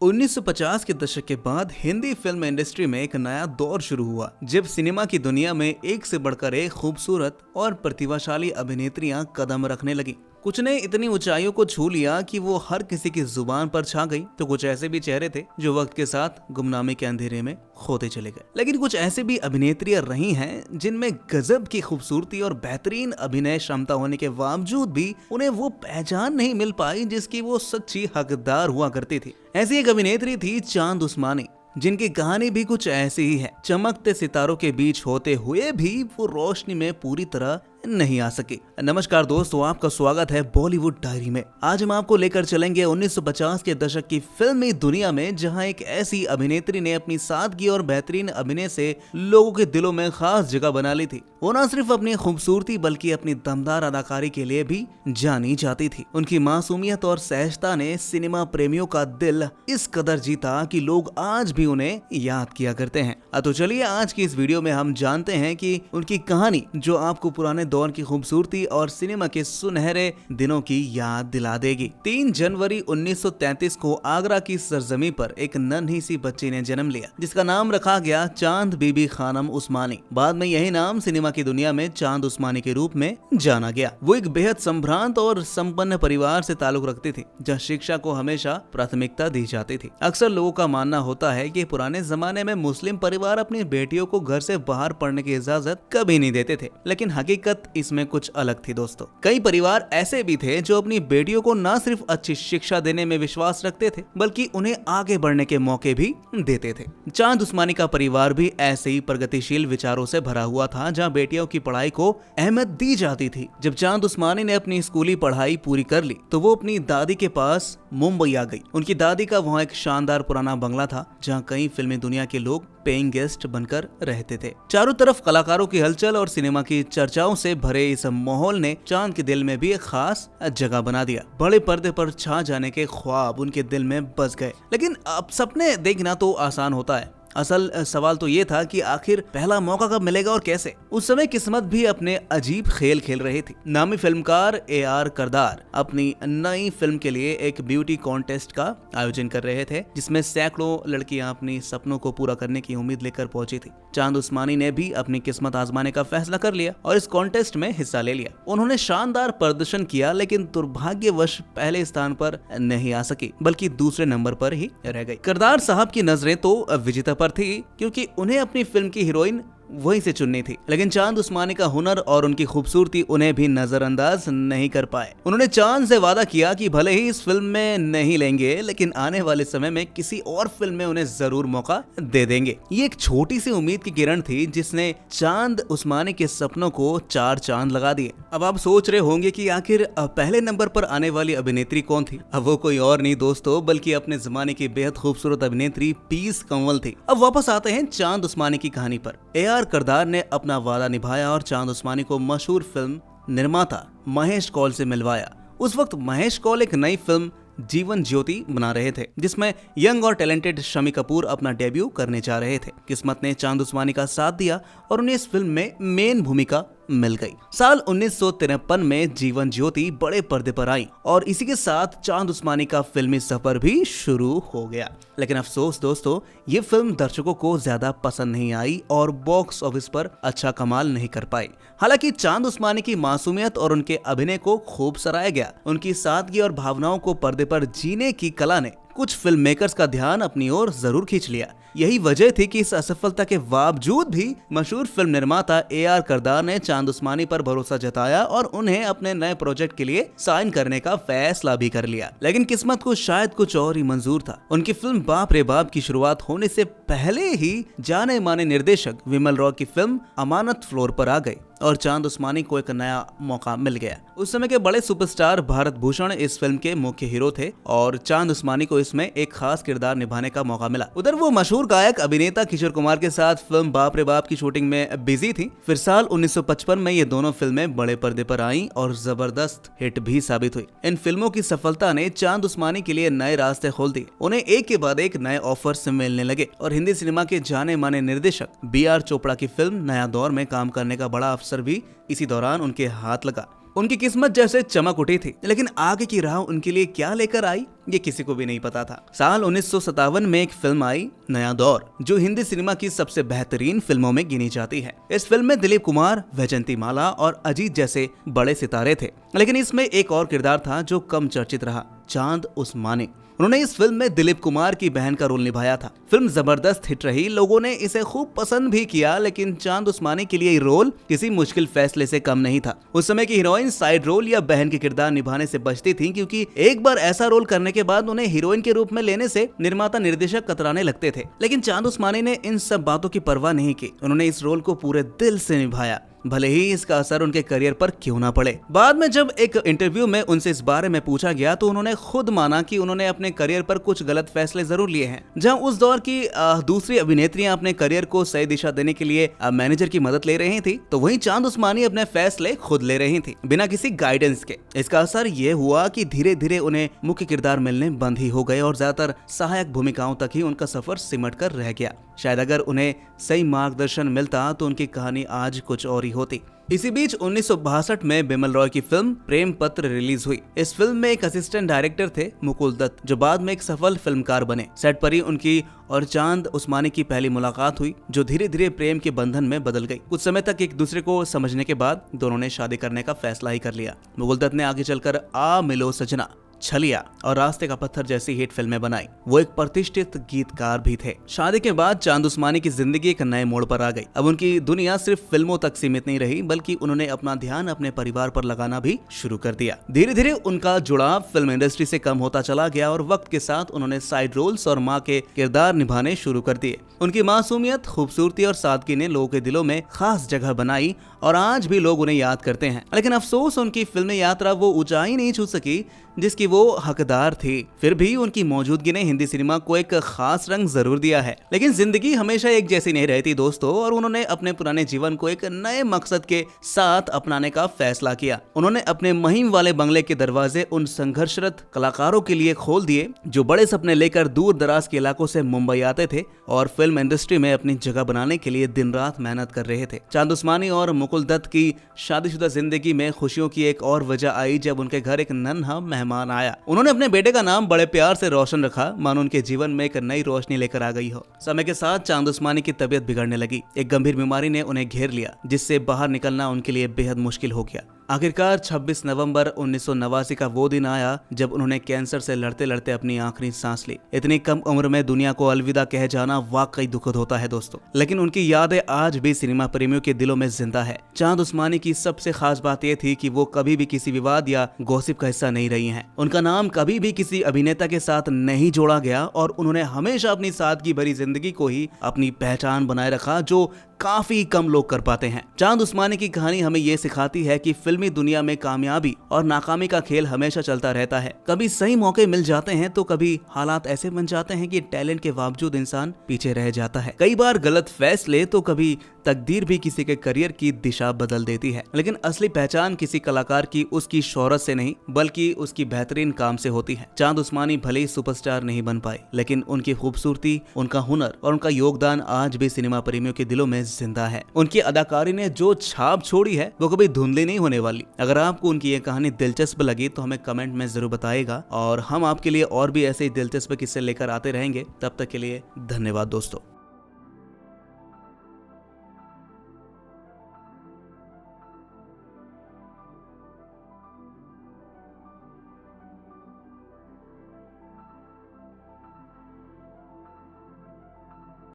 1950 के दशक के बाद हिंदी फिल्म इंडस्ट्री में एक नया दौर शुरू हुआ, जब सिनेमा की दुनिया में एक से बढ़कर एक खूबसूरत और प्रतिभाशाली अभिनेत्रियां कदम रखने लगी। कुछ ने इतनी ऊंचाइयों को छू लिया कि वो हर किसी की जुबान पर छा गई, तो कुछ ऐसे भी चेहरे थे जो वक्त के साथ गुमनामी के अंधेरे में खोते चले गए। लेकिन कुछ ऐसे भी अभिनेत्रियां रही हैं जिनमें गजब की खूबसूरती और बेहतरीन अभिनय क्षमता होने के बावजूद भी उन्हें वो पहचान नहीं मिल पाई जिसकी वो सच्ची हकदार हुआ करती थी। ऐसी एक अभिनेत्री थी चांद उस्मानी, जिनकी कहानी भी कुछ ऐसी ही है। चमकते सितारों के बीच होते हुए भी वो रोशनी में पूरी तरह नहीं आ सकी। नमस्कार दोस्तों, आपका स्वागत है बॉलीवुड डायरी में। आज हम आपको लेकर चलेंगे 1950 के दशक की फिल्मी दुनिया में, जहां एक ऐसी अभिनेत्री ने अपनी सादगी और बेहतरीन अभिनय से लोगों के दिलों में खास जगह बना ली थी। वो न सिर्फ अपनी खूबसूरती बल्कि अपनी दमदार अदाकारी के लिए भी जानी जाती थी। उनकी मासूमियत और सहजता ने सिनेमा प्रेमियों का दिल इस कदर जीता कि लोग आज भी उन्हें याद किया करते हैं। तो चलिए आज की इस वीडियो में हम जानते हैं कि उनकी कहानी जो आपको पुराने दौर की खूबसूरती और सिनेमा के सुनहरे दिनों की याद दिला देगी। 3 जनवरी 1933 को आगरा की सरजमी पर एक नन्ही सी बच्ची ने जन्म लिया, जिसका नाम रखा गया चांद बीबी खानम उस्मानी। बाद में यही नाम सिनेमा की दुनिया में चांद उस्मानी के रूप में जाना गया। वो एक बेहद संभ्रांत और संपन्न परिवार से ताल्लुक रखती थी, जहाँ शिक्षा को हमेशा प्राथमिकता दी जाती थी। अक्सर लोगों का मानना होता है कि पुराने जमाने में मुस्लिम परिवार अपनी बेटियों को घर से बाहर पढ़ने की इजाजत कभी नहीं देते थे, लेकिन हकीकत इसमें कुछ अलग थी दोस्तों। कई परिवार ऐसे भी थे जो अपनी बेटियों को न सिर्फ अच्छी शिक्षा देने में विश्वास रखते थे, बल्कि उन्हें आगे बढ़ने के मौके भी देते थे। चांद उस्मानी का परिवार भी ऐसे ही प्रगतिशील विचारों से भरा हुआ था, जहां बेटियों की पढ़ाई को अहमियत दी जाती थी। जब चांद उस्मानी ने अपनी स्कूली पढ़ाई पूरी कर ली तो वो अपनी दादी के पास मुंबई आ गई। उनकी दादी का वहाँ एक शानदार पुराना बंगला था, जहाँ कई फिल्मी दुनिया के लोग पेइंग गेस्ट बनकर रहते थे। चारों तरफ कलाकारों की हलचल और सिनेमा की चर्चाओं से भरे इस माहौल ने चांद के दिल में भी एक खास जगह बना दिया। बड़े पर्दे पर छा जाने के ख्वाब उनके दिल में बस गए। लेकिन अब सपने देखना तो आसान होता है, असल सवाल तो ये था कि आखिर पहला मौका कब मिलेगा और कैसे। उस समय किस्मत भी अपने अजीब खेल खेल रही थी। नामी फिल्मकार AR करदार अपनी नई फिल्म के लिए एक ब्यूटी कॉन्टेस्ट का आयोजन कर रहे थे, जिसमें सैकड़ों लड़कियां अपनी सपनों को पूरा करने की उम्मीद लेकर पहुंची थी। चांद उस्मानी ने भी अपनी किस्मत आजमाने का फैसला कर लिया और इस कॉन्टेस्ट में हिस्सा ले लिया। उन्होंने शानदार प्रदर्शन किया, लेकिन दुर्भाग्यवश पहले स्थान पर नहीं आ सकी, बल्कि दूसरे नंबर पर ही रह गई। करदार साहब की नजरें तो विजेता पर थी, क्योंकि उन्हें अपनी फिल्म की हीरोइन वहीं से चुननी थी। लेकिन चांद उस्मानी का हुनर और उनकी खूबसूरती उन्हें भी नजरअंदाज नहीं कर पाए। उन्होंने चांद से वादा किया कि भले ही इस फिल्म में नहीं लेंगे, लेकिन आने वाले समय में किसी और फिल्म में उन्हें जरूर मौका दे देंगे। ये एक छोटी सी उम्मीद की किरण थी, जिसने चांद उस्मानी के सपनों को 4 चांद लगा दिए। अब आप सोच रहे होंगे कि आखिर पहले नंबर पर आने वाली अभिनेत्री कौन थी। अब वो कोई और नहीं दोस्तों, बल्कि अपने जमाने की बेहद खूबसूरत अभिनेत्री पीस कंवल थी। अब वापस आते हैं चांद उस्मानी की कहानी पर। AR करदार ने अपना वादा निभाया और चांद उस्मानी को मशहूर फिल्म निर्माता महेश कौल से मिलवाया। उस वक्त महेश कौल एक नई फिल्म जीवन ज्योति बना रहे थे, जिसमें यंग और टैलेंटेड शम्मी कपूर अपना डेब्यू करने जा रहे थे। किस्मत ने चांद उस्मानी का साथ दिया और उन्हें इस फिल्म में मेन भूमिका मिल गई। साल 1953 में जीवन ज्योति बड़े पर्दे पर आई और इसी के साथ चांद उस्मानी का फिल्मी सफर भी शुरू हो गया। लेकिन अफसोस दोस्तों, ये फिल्म दर्शकों को ज्यादा पसंद नहीं आई और बॉक्स ऑफिस पर अच्छा कमाल नहीं कर पाई। हालांकि चांद उस्मानी की मासूमियत और उनके अभिनय को खूब सराहा गया। उनकी सादगी और भावनाओं को पर्दे पर जीने की कला ने कुछ फिल्म मेकर्स का ध्यान अपनी ओर जरूर खींच लिया। यही वजह थी कि इस असफलता के बावजूद भी मशहूर फिल्म निर्माता AR करदार ने चांद उस्मानी पर भरोसा जताया और उन्हें अपने नए प्रोजेक्ट के लिए साइन करने का फैसला भी कर लिया। लेकिन किस्मत को शायद कुछ और ही मंजूर था। उनकी फिल्म बाप रे बाप की शुरुआत होने से पहले ही जाने माने निर्देशक विमल रॉय की फिल्म अमानत फ्लोर पर आ गई और चांद उस्मानी को एक नया मौका मिल गया। उस समय के बड़े सुपरस्टार भारत भूषण इस फिल्म के मुख्य हीरो थे और चांद उस्मानी को इसमें एक खास किरदार निभाने का मौका मिला। उधर वो मशहूर गायक अभिनेता किशोर कुमार के साथ फिल्म बाप रे बाप की शूटिंग में बिजी थी। फिर साल 1955 में ये दोनों फिल्में बड़े पर्दे पर आईं और जबरदस्त हिट भी साबित हुई। इन फिल्मों की सफलता ने चांद उस्मानी के लिए नए रास्ते खोल दिए। उन्हें एक के बाद एक नए ऑफर्स मिलने लगे और हिंदी सिनेमा के जाने माने निर्देशक BR चोपड़ा की फिल्म नया दौर में काम करने का बड़ा अवसर भी इसी दौरान उनके हाथ लगा। उनकी किस्मत जैसे चमक उठी थी, लेकिन आगे की राह उनके लिए क्या लेकर आई ये किसी को भी नहीं पता था। साल 1957 में एक फिल्म आई नया दौर, जो हिंदी सिनेमा की सबसे बेहतरीन फिल्मों में गिनी जाती है। इस फिल्म में दिलीप कुमार, वैजयंतीमाला और अजीत जैसे बड़े सितारे थे, लेकिन इसमें एक और किरदार था जो कम चर्चित रहा, चांद उस्मानी। उन्होंने इस फिल्म में दिलीप कुमार की बहन का रोल निभाया था। फिल्म जबरदस्त हिट रही, लोगों ने इसे खूब पसंद भी किया, लेकिन चांद उस्मानी के लिए ये रोल किसी मुश्किल फैसले से कम नहीं था। उस समय की हीरोइन साइड रोल या बहन के किरदार निभाने से बचती थी, क्योंकि एक बार ऐसा रोल करने के बाद उन्हें हीरोइन के रूप में लेने से निर्माता निर्देशक कतराने लगते थे। लेकिन चांद उस्मानी ने इन सब बातों की परवाह नहीं की। उन्होंने इस रोल को पूरे दिल से निभाया, भले ही इसका असर उनके करियर पर क्यों ना पड़े। बाद में जब एक इंटरव्यू में उनसे इस बारे में पूछा गया तो उन्होंने खुद माना कि उन्होंने अपने करियर पर कुछ गलत फैसले जरूर लिए हैं। जहां उस दौर की दूसरी अभिनेत्रियां अपने करियर को सही दिशा देने के लिए मैनेजर की मदद ले रही थी, तो वहीं चांद उस्मानी अपने फैसले खुद ले रही थी, बिना किसी गाइडेंस के। इसका असर ये हुआ कि धीरे धीरे उन्हें मुख्य किरदार मिलने बंद ही हो गए और ज्यादातर सहायक भूमिकाओं तक ही उनका सफर सिमट कर रह गया। शायद अगर उन्हें सही मार्गदर्शन मिलता तो उनकी कहानी आज कुछ और ही होती। इसी बीच 1962 में बिमल रॉय की फिल्म प्रेम पत्र रिलीज हुई। इस फिल्म में एक असिस्टेंट डायरेक्टर थे मुकुल दत्त, जो बाद में एक सफल फिल्मकार बने। सेट पर ही उनकी और चांद उस्मानी की पहली मुलाकात हुई, जो धीरे धीरे प्रेम के बंधन में बदल गई। कुछ समय तक एक दूसरे को समझने के बाद दोनों ने शादी करने का फैसला ही कर लिया। मुकुल दत्त ने आगे चलकर आ मिलो सजना, छलिया और रास्ते का पत्थर जैसी हिट फिल्में बनाई। वो एक प्रतिष्ठित गीतकार भी थे। शादी के बाद चांद उस्मानी की जिंदगी एक नए मोड़ पर आ गई। अब उनकी दुनिया सिर्फ फिल्मों तक सीमित नहीं रही, बल्कि उन्होंने अपना ध्यान अपने परिवार पर लगाना भी शुरू कर दिया। धीरे धीरे उनका जुड़ाव फिल्म इंडस्ट्री से कम होता चला गया और वक्त के साथ उन्होंने साइड रोल्स और माँ के किरदार निभाने शुरू कर दिए। उनकी मासूमियत, खूबसूरती और सादगी ने लोगों के दिलों में खास जगह बनाई और आज भी लोग उन्हें याद करते हैं। लेकिन अफसोस, उनकी फिल्मी यात्रा वो ऊंचाई नहीं छू सकी जिसकी वो हकदार थी। फिर भी उनकी मौजूदगी ने हिंदी सिनेमा को एक खास रंग जरूर दिया है। लेकिन जिंदगी हमेशा एक जैसी नहीं रहती दोस्तों, और उन्होंने अपने पुराने जीवन को एक नए मकसद के साथ अपनाने का फैसला किया। उन्होंने अपने मुहिम वाले बंगले के दरवाजे उन संघर्षरत कलाकारों के लिए खोल दिए जो बड़े सपने लेकर दूर दराज के इलाकों से मुंबई आते थे और फिल्म इंडस्ट्री में अपनी जगह बनाने के लिए दिन रात मेहनत कर रहे थे। चांद उस्मानी और मुकुल दत्त की शादीशुदा जिंदगी में खुशियों की एक और वजह आई जब उनके घर एक नन्हा मेहमान आया। उन्होंने अपने बेटे का नाम बड़े प्यार से रोशन रखा, मानो उनके जीवन में एक नई रोशनी लेकर आ गई हो। समय के साथ चांद उस्मानी की तबीयत बिगड़ने लगी। एक गंभीर बीमारी ने उन्हें घेर लिया, जिससे बाहर निकलना उनके लिए बेहद मुश्किल हो गया। आखिरकार 26 नवंबर 1989 का वो दिन आया जब उन्होंने कैंसर से लड़ते लड़ते अपनी आखिरी सांस ली। इतनी कम उम्र में दुनिया को अलविदा कह जाना वाकई दुखद होता है दोस्तों, लेकिन उनकी यादें आज भी सिनेमा प्रेमियों के दिलों में जिंदा है। चांद उस्मानी की सबसे खास बात यह थी कि वो कभी भी किसी विवाद या गॉसिप का हिस्सा नहीं रही हैं। उनका नाम कभी भी किसी अभिनेता के साथ नहीं जोड़ा गया और उन्होंने हमेशा अपनी सादगी भरी जिंदगी को ही अपनी पहचान बनाए रखा, जो काफी कम लोग कर पाते हैं। चांद उस्मानी की कहानी हमें ये सिखाती है कि फिल्मी दुनिया में कामयाबी और नाकामी का खेल हमेशा चलता रहता है। कभी सही मौके मिल जाते हैं तो कभी हालात ऐसे बन जाते हैं कि टैलेंट के बावजूद इंसान पीछे रह जाता है। कई बार गलत फैसले तो कभी तकदीर भी किसी के करियर की दिशा बदल देती है। लेकिन असली पहचान किसी कलाकार की उसकी शोहरत से नहीं बल्कि उसकी बेहतरीन काम से होती है। चांद उस्मानी भले ही सुपरस्टार नहीं बन पाए, लेकिन उनकी खूबसूरती, उनका हुनर और उनका योगदान आज भी सिनेमा प्रेमियों के दिलों में जिंदा है। उनकी अदाकारी ने जो छाप छोड़ी है वो कभी धुंधली नहीं होने वाली। अगर आपको उनकी ये कहानी दिलचस्प लगी तो हमें कमेंट में जरूर बताइएगा और हम आपके लिए और भी ऐसे ही दिलचस्प किस्से लेकर आते रहेंगे। तब तक के लिए धन्यवाद दोस्तों।